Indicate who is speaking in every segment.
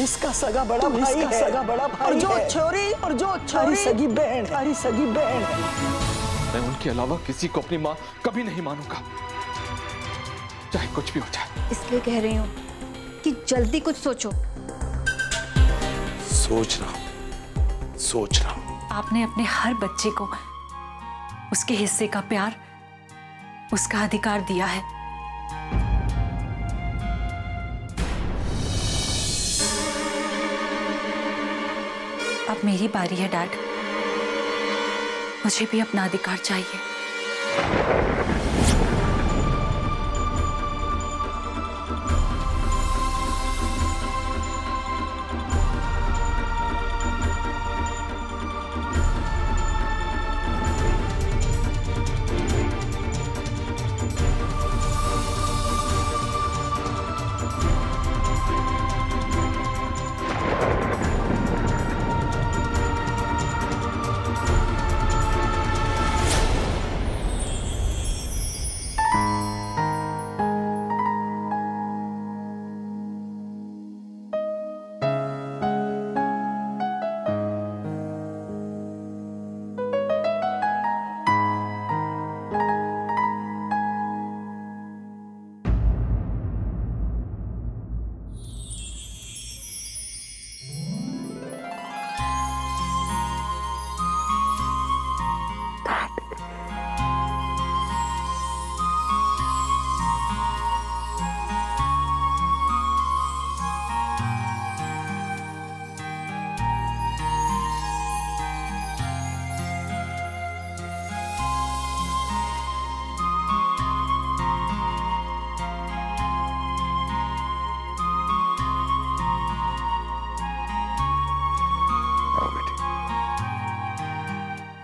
Speaker 1: इसका सगा बड़ा भाई है, सगा बड़ा भाई और जो छोरी सगी बहन, हमारी सगी बहन।
Speaker 2: मैं उनके अलावा किसी को अपनी माँ कभी नहीं मानूंगा, चाहे कुछ भी हो जाए।
Speaker 3: इसलिए कह रही हूँ कि जल्दी कुछ सोचो।
Speaker 4: सोच रहा हूँ।
Speaker 5: आपने अपने हर बच्चे को उसके हिस्से का प्यार, उसका अधिकार दिया है। अब मेरी बारी है डैड, मुझे भी अपना अधिकार चाहिए।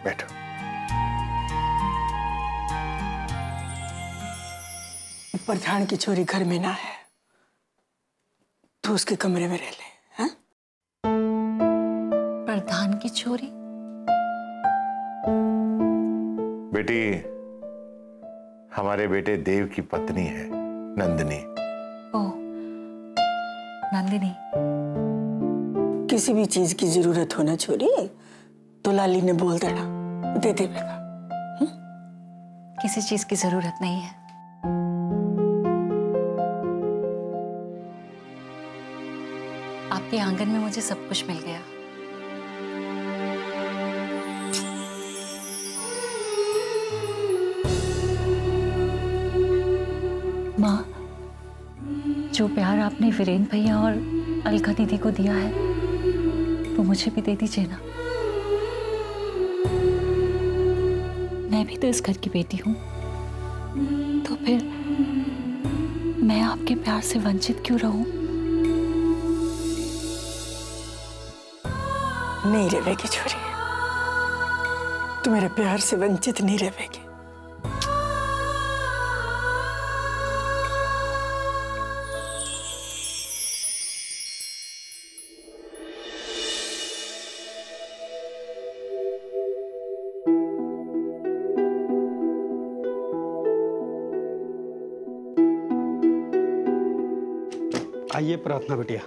Speaker 4: बैठो।
Speaker 1: प्रधान की छोरी घर में ना है तो उसके कमरे में रह ले। हाँ?
Speaker 5: प्रधान की छोरी?
Speaker 4: बेटी हमारे बेटे देव की पत्नी है, नंदिनी।
Speaker 5: ओह, नंदिनी।
Speaker 1: किसी भी चीज की जरूरत हो ना छोरी तो लाली ने बोल देना, दे देगा।
Speaker 5: किसी चीज की जरूरत नहीं है। आपके आंगन में मुझे सब कुछ मिल गया। माँ, जो प्यार आपने वीरेन भैया और अलका दीदी को दिया है वो मुझे भी दे दीजिए ना। मैं भी तो इस घर की बेटी हूँ, तो फिर मैं आपके प्यार से वंचित क्यों रहूं?
Speaker 1: नहीं रहेगी छोरी, तू मेरे प्यार से वंचित नहीं रहेगी।
Speaker 6: आइए प्रार्थना बिटिया,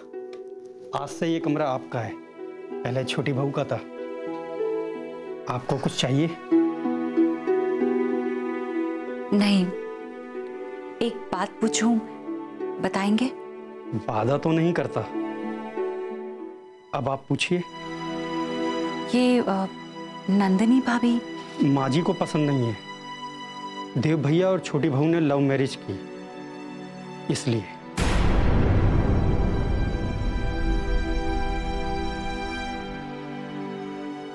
Speaker 6: आज से ये कमरा आपका है, पहले छोटी बहू का था। आपको कुछ चाहिए?
Speaker 5: नहीं, एक बात पूछूं, बताएंगे?
Speaker 6: वादा तो नहीं करता, अब आप पूछिए।
Speaker 5: ये नंदिनी भाभी
Speaker 6: माँ जी को पसंद नहीं है। देव भैया और छोटी बहू ने लव मैरिज की, इसलिए।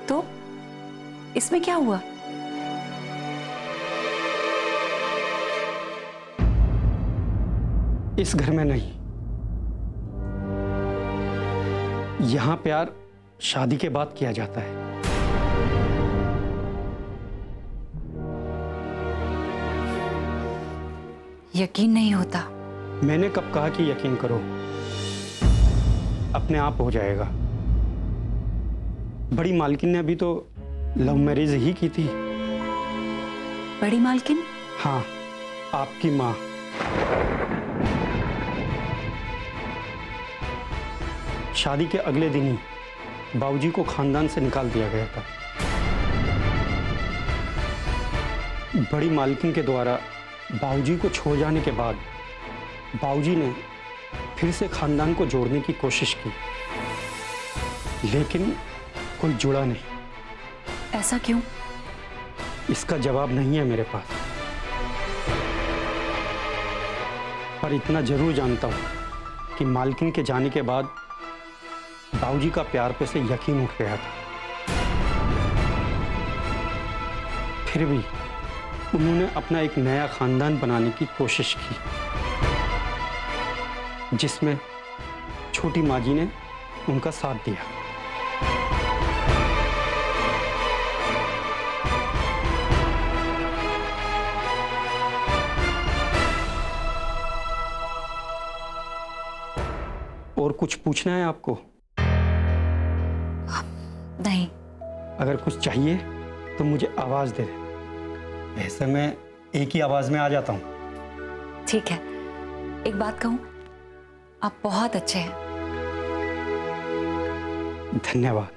Speaker 5: तो इसमें क्या हुआ?
Speaker 6: इस घर में नहीं, यहां प्यार शादी के बाद किया जाता है।
Speaker 5: यकीन नहीं होता।
Speaker 6: मैंने कब कहा कि यकीन करो? अपने आप हो जाएगा। बड़ी मालकिन ने अभी तो लव मैरिज ही की थी।
Speaker 5: बड़ी मालकिन?
Speaker 6: हाँ, आपकी माँ। शादी के अगले दिन ही बाबूजी को खानदान से निकाल दिया गया था। बड़ी मालकिन के द्वारा बाबूजी को छोड़ जाने के बाद बाबूजी ने फिर से खानदान को जोड़ने की कोशिश की, लेकिन कोई जुड़ा नहीं।
Speaker 5: ऐसा क्यों?
Speaker 6: इसका जवाब नहीं है मेरे पास, पर इतना जरूर जानता हूं कि मालकिन के जाने के बाद बाबूजी का प्यार पे से यकीन उठ गया था। फिर भी उन्होंने अपना एक नया खानदान बनाने की कोशिश की, जिसमें छोटी माँ जी ने उनका साथ दिया। और कुछ पूछना है आपको?
Speaker 5: नहीं।
Speaker 6: अगर कुछ चाहिए तो मुझे आवाज दे देना, वैसे मैं एक ही आवाज में आ जाता हूं।
Speaker 5: ठीक है। एक बात कहूं, आप बहुत अच्छे हैं।
Speaker 6: धन्यवाद।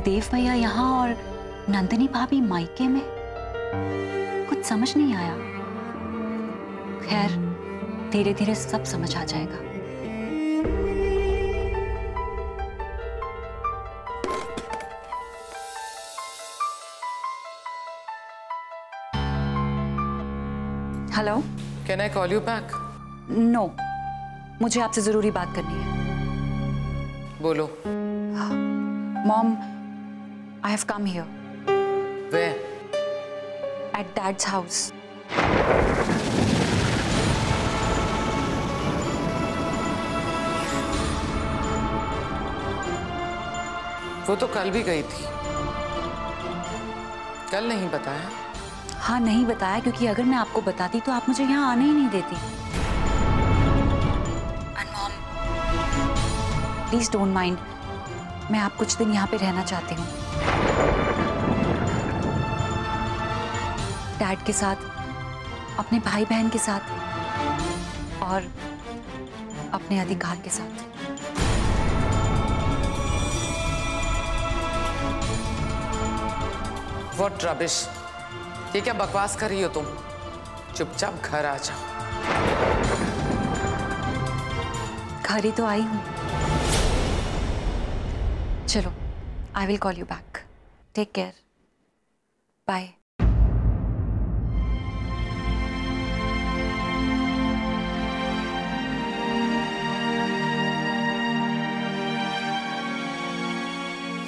Speaker 5: देव भैया यहाँ और नंदिनी भाभी मायके में, कुछ समझ नहीं आया। खैर, धीरे धीरे सब समझ आ जाएगा। Hello.
Speaker 7: Can I call you back?
Speaker 5: No, मुझे आपसे जरूरी बात करनी है।
Speaker 7: बोलो।
Speaker 5: Mom, I have come here.
Speaker 7: Where?
Speaker 5: At Dad's house.
Speaker 7: वो तो कल भी गई थी। कल नहीं बताया?
Speaker 5: हाँ, नहीं बताया, क्योंकि अगर मैं आपको बताती तो आप मुझे यहाँ आने ही नहीं देती। And Mom, please don't mind. मैं आप कुछ दिन यहाँ पे रहना चाहती हूँ, डैड के साथ, अपने भाई बहन के साथ और अपने अधिकार के साथ।
Speaker 7: What rubbish! ये क्या बकवास कर रही हो तुम? चुपचाप घर आ जाओ।
Speaker 5: घर ही तो आई हूँ। चलो, I will call you back. Take care. Bye.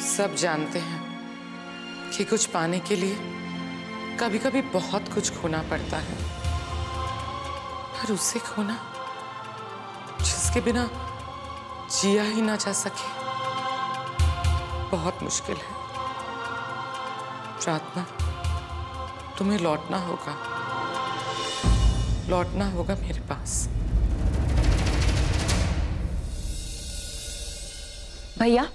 Speaker 7: सब जानते हैं कि कुछ पाने के लिए कभी कभी बहुत कुछ खोना पड़ता है, पर उसे खोना जिसके बिना जिया ही ना जा सके बहुत मुश्किल है। प्रार्थना, तुम्हें लौटना होगा मेरे पास।
Speaker 5: भैया,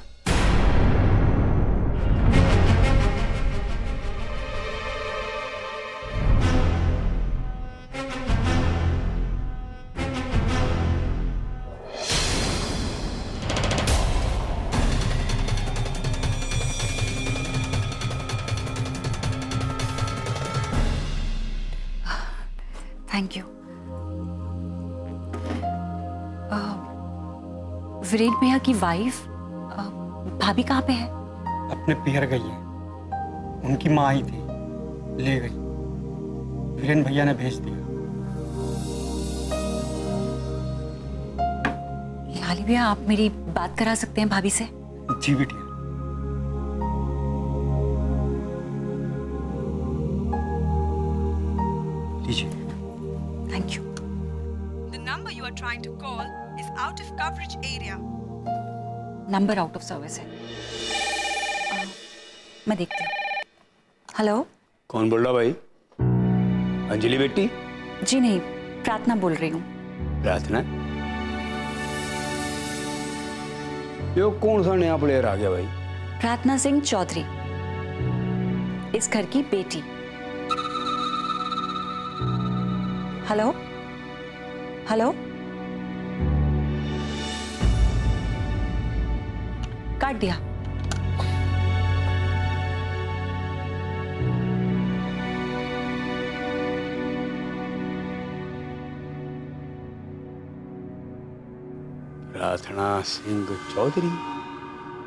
Speaker 5: थैंक यू। वीरेन भैया की वाइफ भाभी कहाँ पे है?
Speaker 6: अपने पियर गई है। उनकी माँ आई थी, ले गई। वीरेन भैया ने भेज दिया।
Speaker 5: लाली भैया, आप मेरी बात करा सकते हैं भाभी से?
Speaker 6: जी बेटिया।
Speaker 8: trying to call is out of coverage area.
Speaker 5: Number out of service है। मैं देखती हूँ। हेलो,
Speaker 9: कौन बोल रहा भाई? अंजलि बेटी?
Speaker 5: जी नहीं, प्रार्थना बोल रही हूँ।
Speaker 9: प्रार्थना? यो कौन सा नया प्लेयर आ गया भाई?
Speaker 5: प्रार्थना सिंह चौधरी, इस घर की बेटी। हेलो हेलो, काट दिया।
Speaker 9: प्रार्थना सिंह चौधरी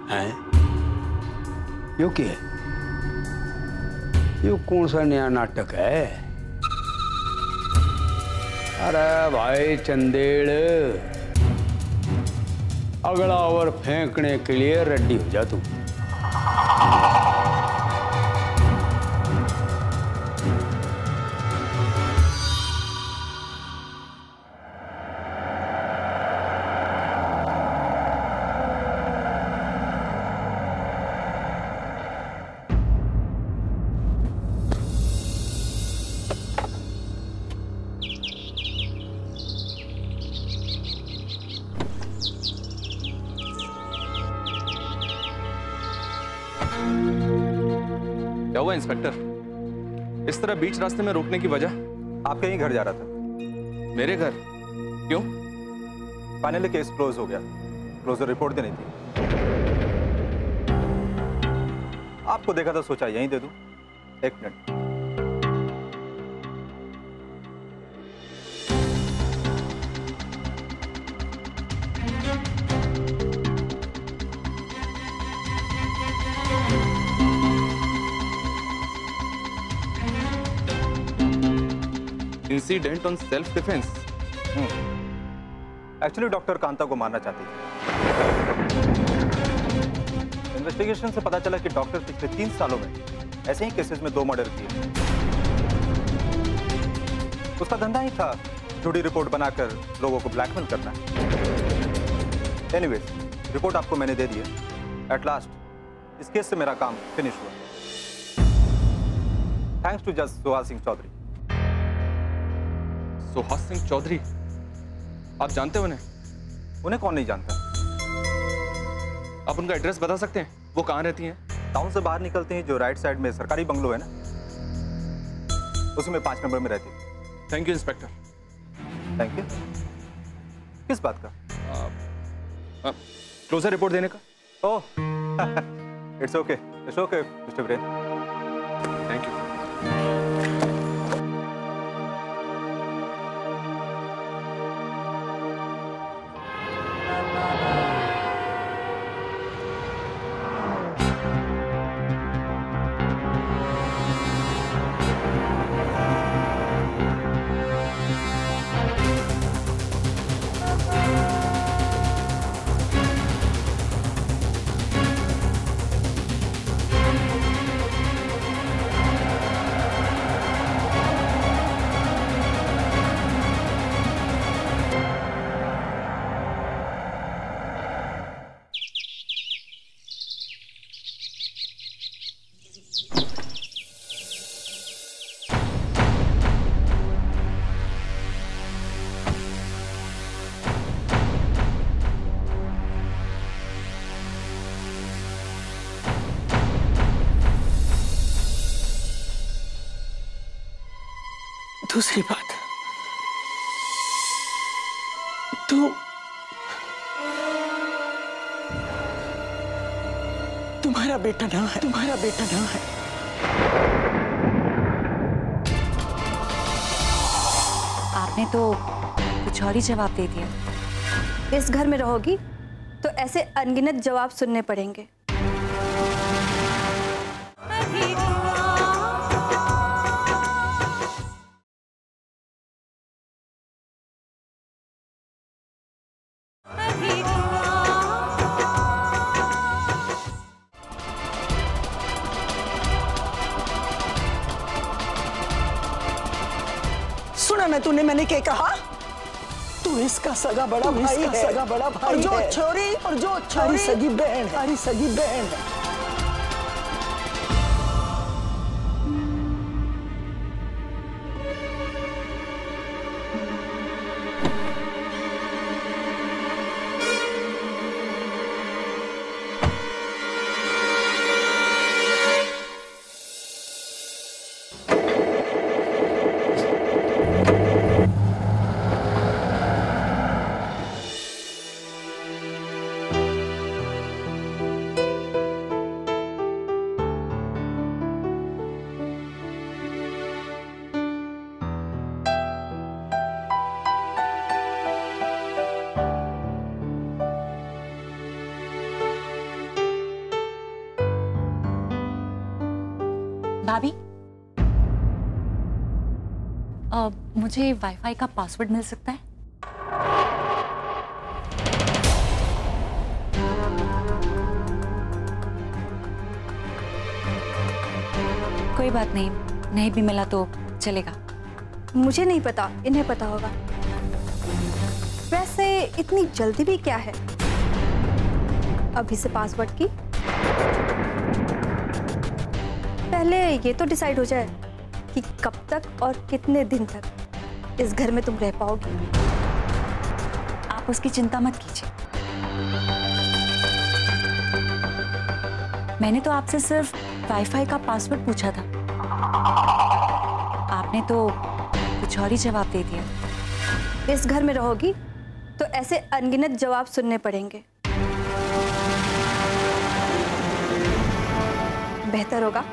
Speaker 9: हैं? यो क्या है? यो कौन सा नया नाटक है? अरे भाई चंदेड़, अगला ओवर फेंकने के लिए रेडी हो जा तू।
Speaker 2: क्या हुआ इंस्पेक्टर? इस तरह बीच रास्ते में रोकने की वजह?
Speaker 10: आपके ही घर जा रहा था।
Speaker 2: मेरे घर? क्यों?
Speaker 10: फाइनली केस क्लोज हो गया, क्लोजर रिपोर्ट देनी थी। आपको देखा तो सोचा यहीं दे दूं। एक minute.
Speaker 2: Incident on self defence.
Speaker 10: Actually doctor Kanta को मारना चाहती थी। इन्वेस्टिगेशन से पता चला कि डॉक्टर पिछले 3 सालों में ऐसे ही केसेस में 2 मर्डर किए। उसका धंधा ही था झूठी रिपोर्ट बनाकर लोगों को ब्लैकमेल करना। एनीवेज, रिपोर्ट आपको मैंने दे दी है। एट लास्ट इस केस से मेरा काम फिनिश हुआ, थैंक्स टू जज सुहास सिंह चौधरी।
Speaker 2: सुहास सिंह चौधरी? आप जानते हो उन्हें?
Speaker 10: उन्हें कौन नहीं जानता।
Speaker 2: आप उनका एड्रेस बता सकते हैं? वो कहाँ रहती हैं?
Speaker 10: टाउन से बाहर निकलते हैं जो राइट साइड में सरकारी बंगलो है ना, उसमें 5 नंबर में रहती है।
Speaker 2: Thank you inspector.
Speaker 10: Thank you. किस बात का?
Speaker 2: क्लोजर रिपोर्ट देने का।
Speaker 10: Oh it's okay mister brain.
Speaker 2: Thank you.
Speaker 1: दूसरी बात, तुम्हारा बेटा ना है, तुम्हारा बेटा ना है।
Speaker 5: आपने तो कुछ और ही जवाब दे दिया।
Speaker 3: इस घर में रहोगी तो ऐसे अनगिनत जवाब सुनने पड़ेंगे।
Speaker 1: सुना ना तूने मैंने क्या कहा? तू इसका सगा बड़ा भाई है, सगा बड़ा भाई और जो छोरी हमारी सगी बहन है, हमारी सगी बहन है।
Speaker 5: भाभी, मुझे वाईफाई का पासवर्ड मिल सकता है? कोई बात नहीं, नहीं भी मिला तो चलेगा।
Speaker 3: मुझे नहीं पता, इन्हें पता होगा। वैसे इतनी जल्दी भी क्या है अभी से पासवर्ड की? पहले ये तो डिसाइड हो जाए कि कब तक और कितने दिन तक इस घर में तुम रह पाओगी।
Speaker 5: आप उसकी चिंता मत कीजिए। मैंने तो आपसे सिर्फ वाईफाई का पासवर्ड पूछा था, आपने तो कुछ और ही जवाब दे दिया।
Speaker 3: इस घर में रहोगी तो ऐसे अनगिनत जवाब सुनने पड़ेंगे। बेहतर होगा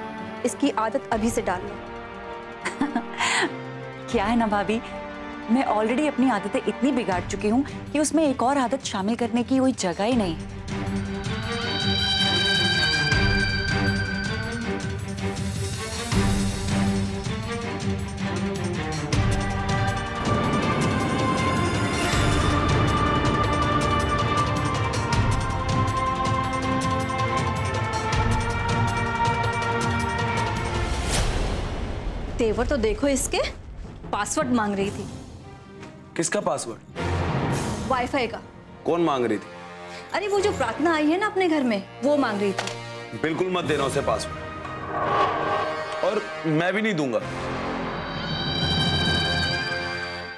Speaker 3: इसकी आदत अभी से डाल लो।
Speaker 5: क्या है ना भाभी, मैं ऑलरेडी अपनी आदतें इतनी बिगाड़ चुकी हूँ कि उसमें एक और आदत शामिल करने की कोई जगह ही नहीं।
Speaker 3: तेवर तो देखो इसके, पासवर्ड मांग रही थी।
Speaker 9: किसका पासवर्ड?
Speaker 3: वाईफाई का।
Speaker 9: कौन मांग रही थी?
Speaker 3: अरे वो जो प्रार्थना आई है ना अपने घर में, वो मांग रही थी।
Speaker 9: बिल्कुल मत देना उसे पासवर्ड, और मैं भी नहीं दूंगा।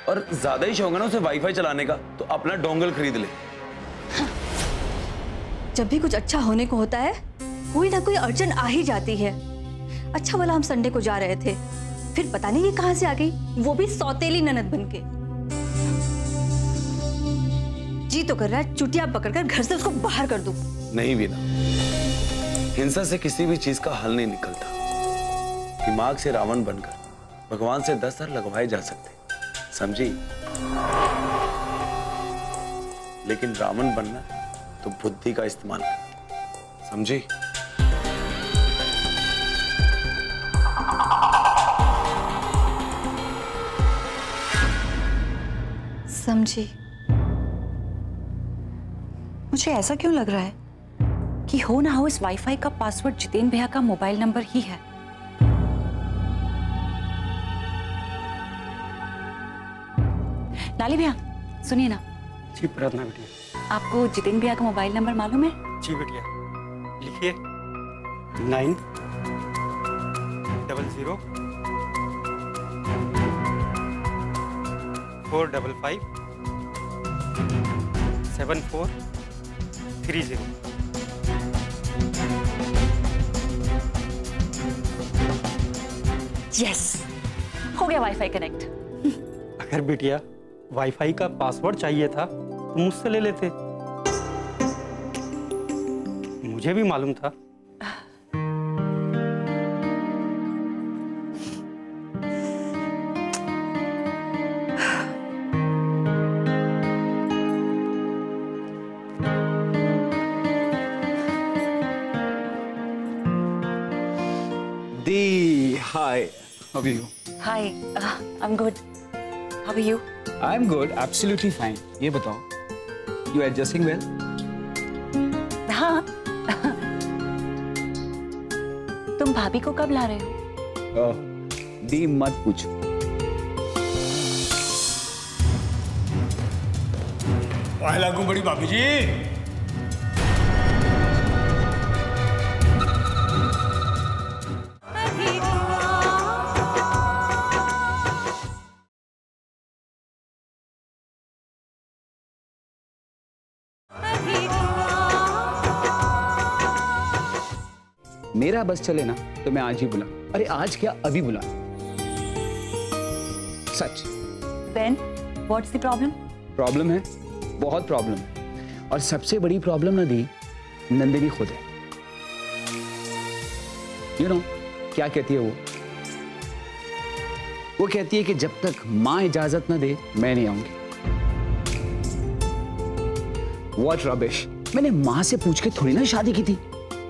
Speaker 9: और ज्यादा ही शौक है ना उसे वाईफाई चलाने का, तो अपना डोंगल खरीद ले।
Speaker 3: जब भी कुछ अच्छा होने को होता है, कोई ना कोई अड़चन आ ही जाती है। अच्छा भला हम संडे को जा रहे थे, फिर पता नहीं ये कहां से आ गई, वो भी सौतेली ननद बनके। जी तो कर रहा है चुटिया पकड़कर घर से उसको बाहर कर दूं।
Speaker 9: नहीं वीना, हिंसा से किसी भी चीज का हल नहीं निकलता। दिमाग से रावण बनकर भगवान से 10 सर लगवाए जा सकते, समझी? लेकिन रावण बनना तो बुद्धि का इस्तेमाल करना, समझी?
Speaker 3: समझी।
Speaker 5: मुझे ऐसा क्यों लग रहा है कि हो ना हो इस वाईफाई का पासवर्ड जितेन भैया का मोबाइल नंबर ही है। लाली भैया सुनिए ना।
Speaker 6: जी प्रार्थना बिटिया।
Speaker 5: आपको जितेन भैया का मोबाइल नंबर मालूम है?
Speaker 6: जी बिटिया, लिखिए 900 455 7430।
Speaker 5: यस, हो गया वाईफाई कनेक्ट।
Speaker 6: अगर बिटिया वाईफाई का पासवर्ड चाहिए था तो मुझसे ले लेते, मुझे भी मालूम था।
Speaker 10: Hi. How are you?
Speaker 5: Hi, I'm good. How are you?
Speaker 10: I'm good. Absolutely fine. ये बताओ, you adjusting well?
Speaker 5: हाँ। तुम भाभी को कब ला रहे हो?
Speaker 10: दी मत पूछो।
Speaker 11: वाह लागू बड़ी भाभी जी।
Speaker 12: मेरा बस चले ना तो मैं आज ही बुला। अरे आज क्या, अभी बुला। सच।
Speaker 5: Then, what's the problem?
Speaker 12: Problem है, बहुत प्रॉब्लम है। और सबसे बड़ी प्रॉब्लम ना दी, नंदिनी खुद है। You know, क्या कहती है वो? वो कहती है कि जब तक माँ इजाजत ना दे मैं नहीं आऊंगी। What rubbish! मैंने माँ से पूछ के थोड़ी ना शादी की थी।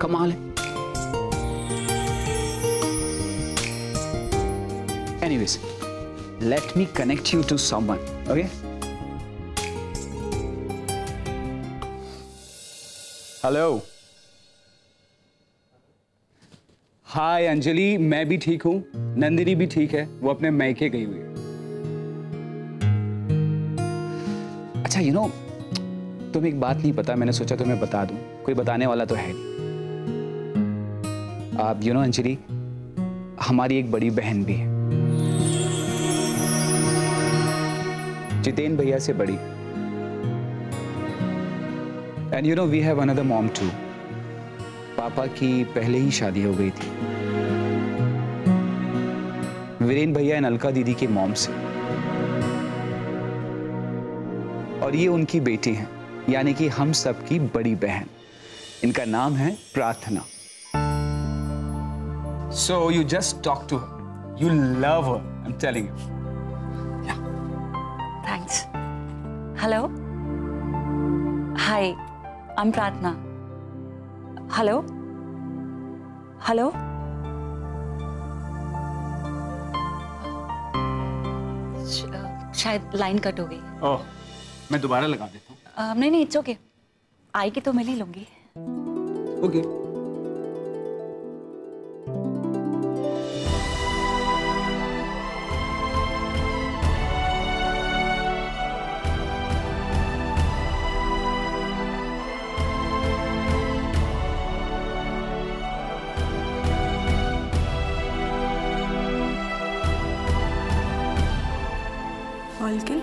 Speaker 12: कमाल है। Anyways, let me connect you to someone, okay? Hello. Hi Anjali, मैं भी ठीक हूँ, नंदिनी भी ठीक है, वो अपने मैके गई हुई है। अच्छा, you know, तुम्हें एक बात नहीं पता, मैंने सोचा तुम्हें बता दूं, कोई बताने वाला तो है नहीं। आप you know अंजलि, हमारी एक बड़ी बहन भी है, जितेन भैया से बड़ी। And you know we have another mom too. पापा की पहले ही शादी हो गई थी वीरेन भैया एंड अलका दीदी की मॉम से, और ये उनकी बेटी है, यानी कि हम सब की बड़ी बहन। इनका नाम है Prarthana. So you just talk to her, you love her, I am telling you.
Speaker 5: Thanks. Hello? Hi, I'm Pratna. Hello? Hello? शायद लाइन कट हो गई।
Speaker 12: ओह, मैं दोबारा लगा देता हूँ।
Speaker 5: नहीं, इट्स ओके। आएगी तो मिल ही लूंगी।
Speaker 12: ओके।
Speaker 13: मालकिन,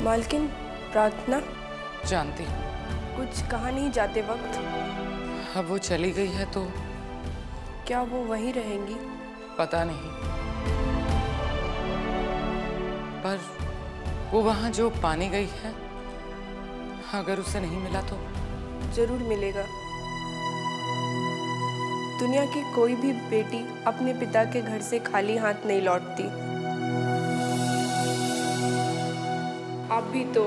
Speaker 13: मालकिन, प्रार्थना
Speaker 7: जानती
Speaker 13: कुछ कहा नहीं जाते वक्त।
Speaker 7: अब वो चली गई है तो
Speaker 13: क्या वो वहीं रहेंगी?
Speaker 7: पता नहीं, पर वो वहां जो पानी गई है, अगर उसे नहीं मिला तो
Speaker 13: जरूर मिलेगा। दुनिया की कोई भी बेटी अपने पिता के घर से खाली हाथ नहीं लौटती। आप भी तो।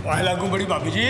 Speaker 11: वाह लागू बड़ी भाभी जी।